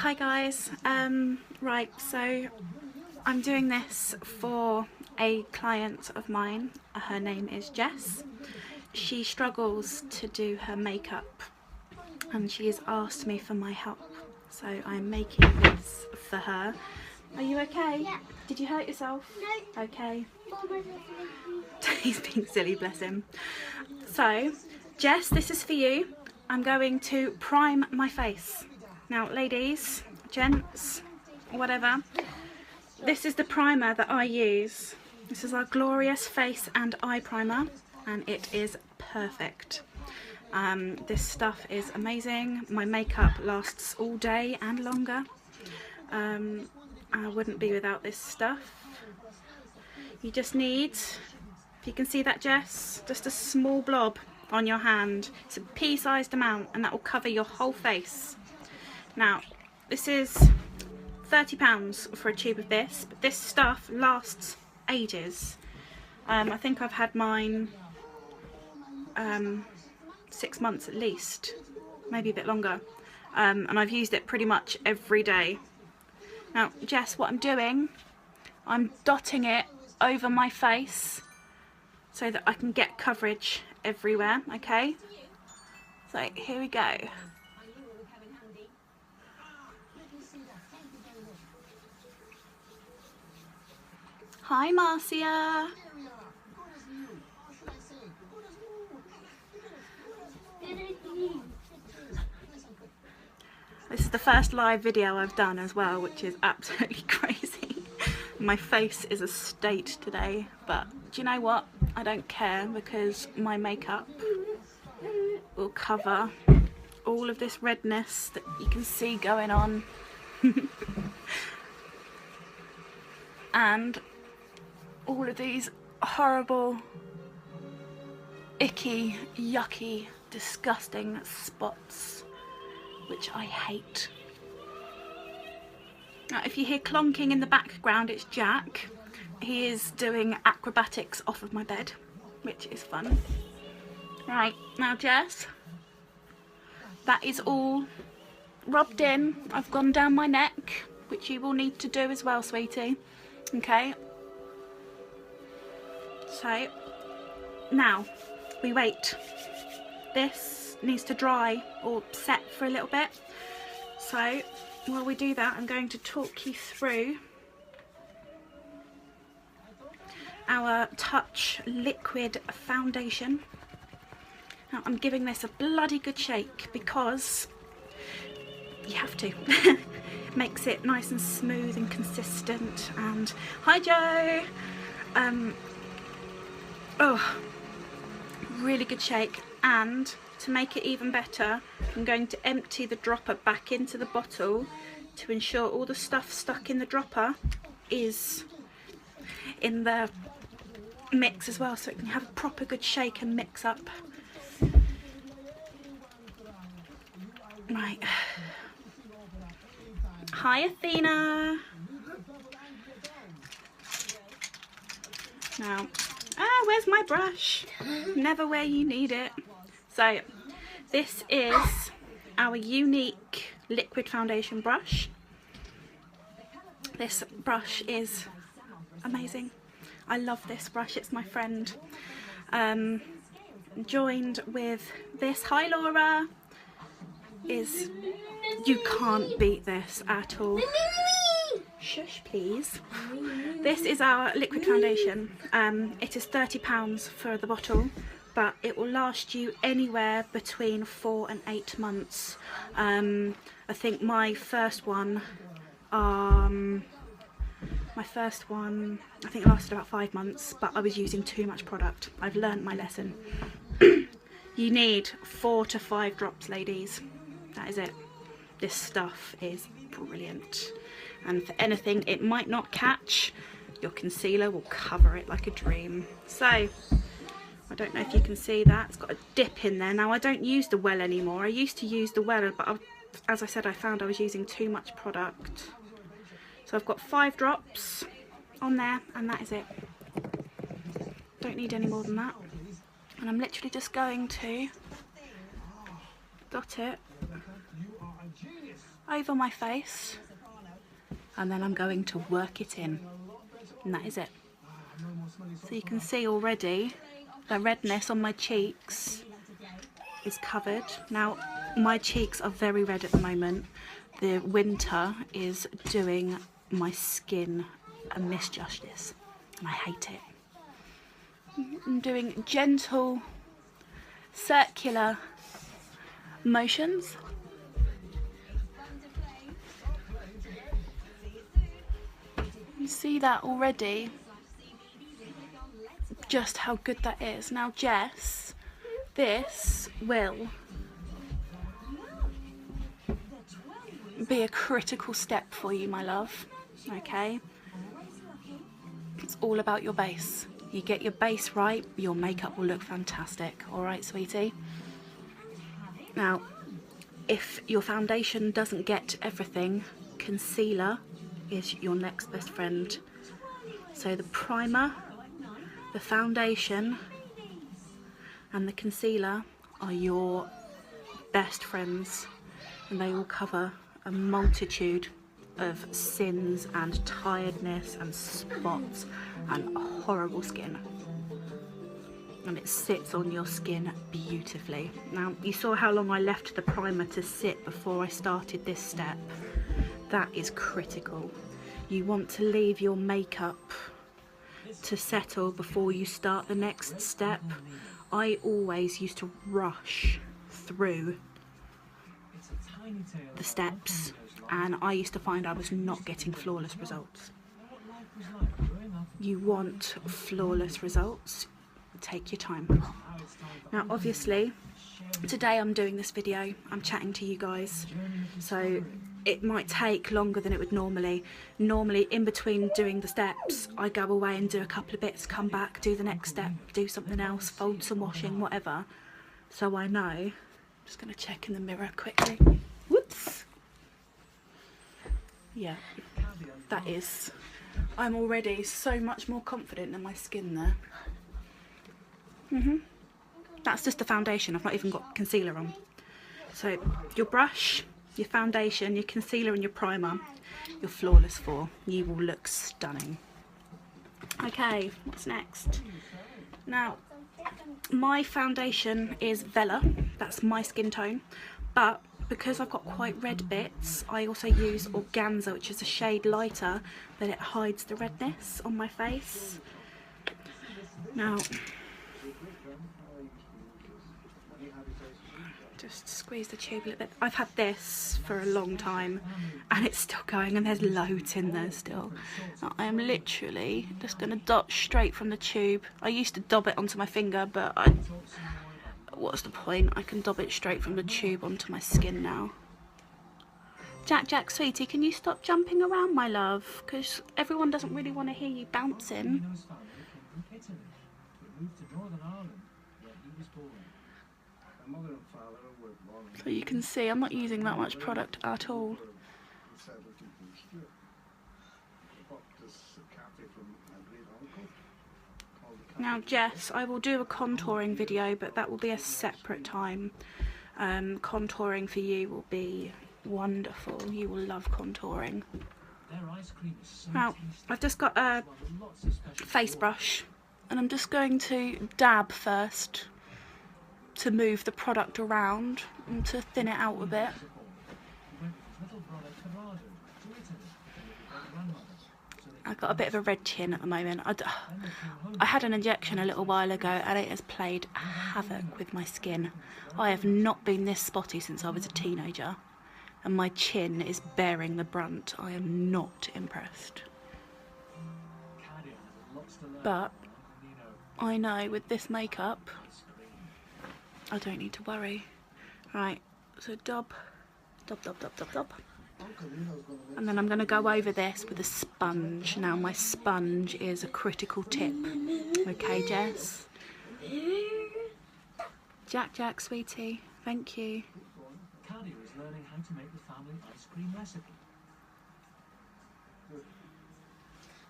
Hi guys, right, so I'm doing this for a client of mine. Her name is Jess. She struggles to do her makeup and she has asked me for my help, so I'm making this for her. Are you okay? Yeah. Did you hurt yourself? No. Okay. Mama, He's being silly, bless him. So, Jess, this is for you. I'm going to prime my face. Now, ladies, gents, whatever, this is the primer that I use. This is our Glorious Face and Eye Primer, and it is perfect. This stuff is amazing. My makeup lasts all day and longer. I wouldn't be without this stuff. You just need, if you can see that, Jess, just a small blob on your hand. It's a pea-sized amount and that will cover your whole face. Now, this is £30 for a tube of this, but this stuff lasts ages. I think I've had mine 6 months at least, maybe a bit longer, and I've used it pretty much every day. Now, Jess, what I'm doing, I'm dotting it over my face so that I can get coverage everywhere, okay? So here we go. Hi Marcia. This is the first live video I've done as well, which is absolutely crazy. My face is a state today, but do you know what? I don't care because my makeup will cover all of this redness that you can see going on. And all of these horrible, icky, yucky, disgusting spots, which I hate. Now, if you hear clonking in the background, it's Jack. He is doing acrobatics off of my bed, which is fun. Right, now Jess, that is all rubbed in. I've gone down my neck, which you will need to do as well, sweetie. Okay. So, now, we wait. This needs to dry or set for a little bit. So, while we do that, I'm going to talk you through our Touch Liquid Foundation. Now, I'm giving this a bloody good shake because you have to. Makes it nice and smooth and consistent. And hi Joe! Oh, really good shake. And to make it even better, I'm going to empty the dropper back into the bottle to ensure all the stuff stuck in the dropper is in the mix as well, so it can have a proper good shake and mix up. Right. Hi Athena. Now, where's my brush? Never where you need it. So, this is our unique liquid foundation brush. This brush is amazing. I love this brush, it's my friend. Joined with this, hi Laura, is, you can't beat this at all. Shush please. This is our liquid foundation. It is £30 for the bottle, but it will last you anywhere between 4 and 8 months. I think my first one I think it lasted about 5 months, but I was using too much product. I've learned my lesson. You need 4 to 5 drops, ladies. That is it. This stuff is brilliant. And for anything it might not catch, your concealer will cover it like a dream. So, I don't know if you can see that. It's got a dip in there. Now, I don't use the well anymore. I used to use the well, but as I said, I found I was using too much product. So I've got 5 drops on there, and that is it. Don't need any more than that. And I'm literally just going to dot it over my face, and then I'm going to work it in, and that is it. So you can see already the redness on my cheeks is covered. Now my cheeks are very red at the moment. The winter is doing my skin a misjustice and I hate it. I'm doing gentle circular motions. You see that already, just how good that is. Now Jess, this will be a critical step for you, my love, okay? It's all about your base. You get your base right, your makeup will look fantastic, all right, sweetie? Now, if your foundation doesn't get everything, concealer is your next best friend. So the primer, the foundation, and the concealer are your best friends, and they will cover a multitude of sins and tiredness and spots and horrible skin, and it sits on your skin beautifully. Now you saw how long I left the primer to sit before I started this step. That is critical. You want to leave your makeup to settle before you start the next step. I always used to rush through the steps, and I used to find I was not getting flawless results. You want flawless results, take your time. Now obviously today I'm doing this video, I'm chatting to you guys, so it might take longer than it would normally. Normally in between doing the steps I go away and do a couple of bits, come back, do the next step, do something else, fold some washing, whatever. So I know. I'm just going to check in the mirror quickly. Whoops. Yeah, that is. I'm already so much more confident in my skin there. That's just the foundation, I've not even got concealer on. So your brush, your foundation, your concealer and your primer, you're flawless for. You will look stunning. Okay, what's next? Now, my foundation is Vela, that's my skin tone, but because I've got quite red bits, I also use Organza, which is a shade lighter, but it hides the redness on my face. Now, just squeeze the tube a little bit. I've had this for a long time and it's still going, and there's loads in there still. Now, I am literally just going to dot straight from the tube. I used to dob it onto my finger, but what's the point? I can dob it straight from the tube onto my skin now. Jack, sweetie, can you stop jumping around, my love? Because everyone doesn't really want to hear you bouncing. So you can see I'm not using that much product at all. Now Jess, I will do a contouring video, but that will be a separate time. Contouring for you will be wonderful. You will love contouring. Now, I've just got a face brush and I'm just going to dab first to move the product around and to thin it out a bit. I've got a bit of a red chin at the moment. I had an injection a little while ago and it has played havoc with my skin. I have not been this spotty since I was a teenager, and my chin is bearing the brunt. I am not impressed. But I know with this makeup, I don't need to worry. Right, so dob. And then I'm going to go over this with a sponge. Now my sponge is a critical tip. Okay, Jess? Jack, sweetie. Thank you. Kadia is learning how to make the family ice cream recipe.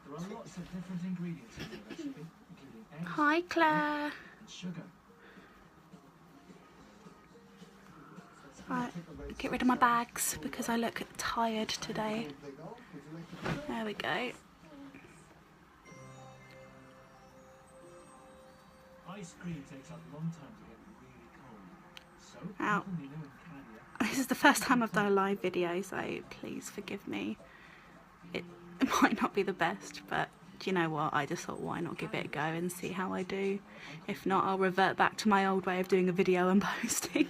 There are lots of different ingredients in the recipe, including eggs, Hi, Claire. and sugar. Right, get rid of my bags because I look tired today. There we go. Ice cream takes a long time to get really cold. So, Now, people you know in Canada, this is the first time I've done a live video, so please forgive me. It might not be the best, but do you know what? I just thought, why not give it a go and see how I do? If not, I'll revert back to my old way of doing a video and posting.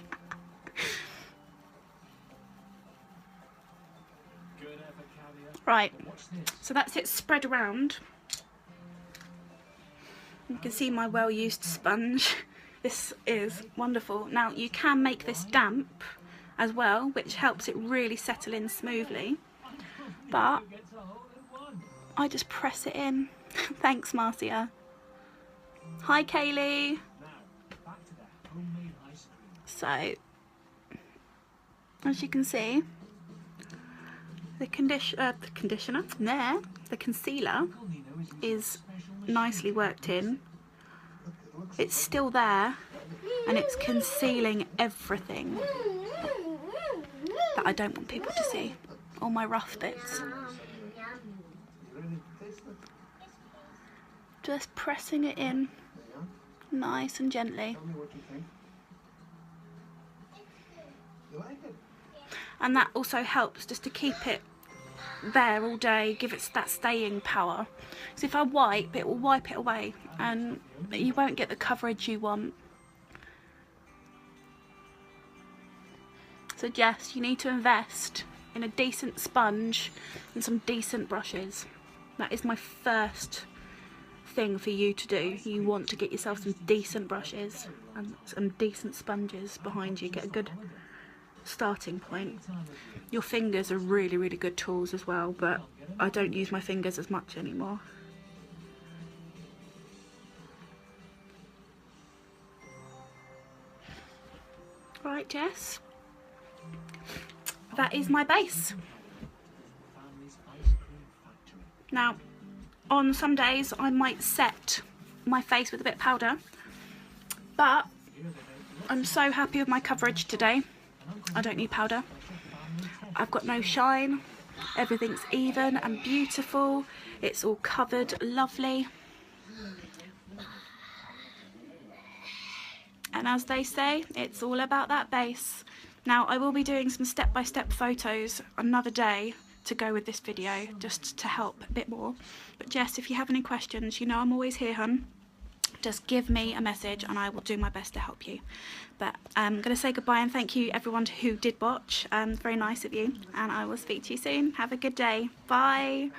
good effort, caviar. Right, Watch this. so that's it spread around. You can see my well-used sponge. This is wonderful. Now, you can make this damp as well, which helps it really settle in smoothly. But Gets a hole in one. I just press it in. Thanks, Marcia. Hi, Kaylee. Now, back to that homemade ice cream. So, as you can see, the conditioner there, the concealer Uncle Nino is using a is special machine. nicely worked in. It's still there, and it's concealing everything that I don't want people to see, all my rough bits. Just pressing it in nice and gently. Tell me what you think. You like it? And that also helps just to keep it there all day, give it that staying power. So if I wipe, it will wipe it away and you won't get the coverage you want. So Jess, you need to invest in a decent sponge and some decent brushes. That is my first thing for you to do. You want to get yourself some decent brushes and some decent sponges behind you. Get a good starting point. Your fingers are really, really good tools as well, but I don't use my fingers as much anymore. Right, Jess, that is my base. Family's ice cream factory. Now, on some days I might set my face with a bit of powder, but I'm so happy with my coverage today. I don't need powder. I've got no shine. Everything's even and beautiful. It's all covered lovely. And as they say, it's all about that base. Now, I will be doing some step-by-step photos another day to go with this video, just to help a bit more. But Jess, if you have any questions, you know I'm always here, hun. Just give me a message and I will do my best to help you. But I'm going to say goodbye and thank you everyone who did watch. Very nice of you, and I will speak to you soon. Have a good day. Bye.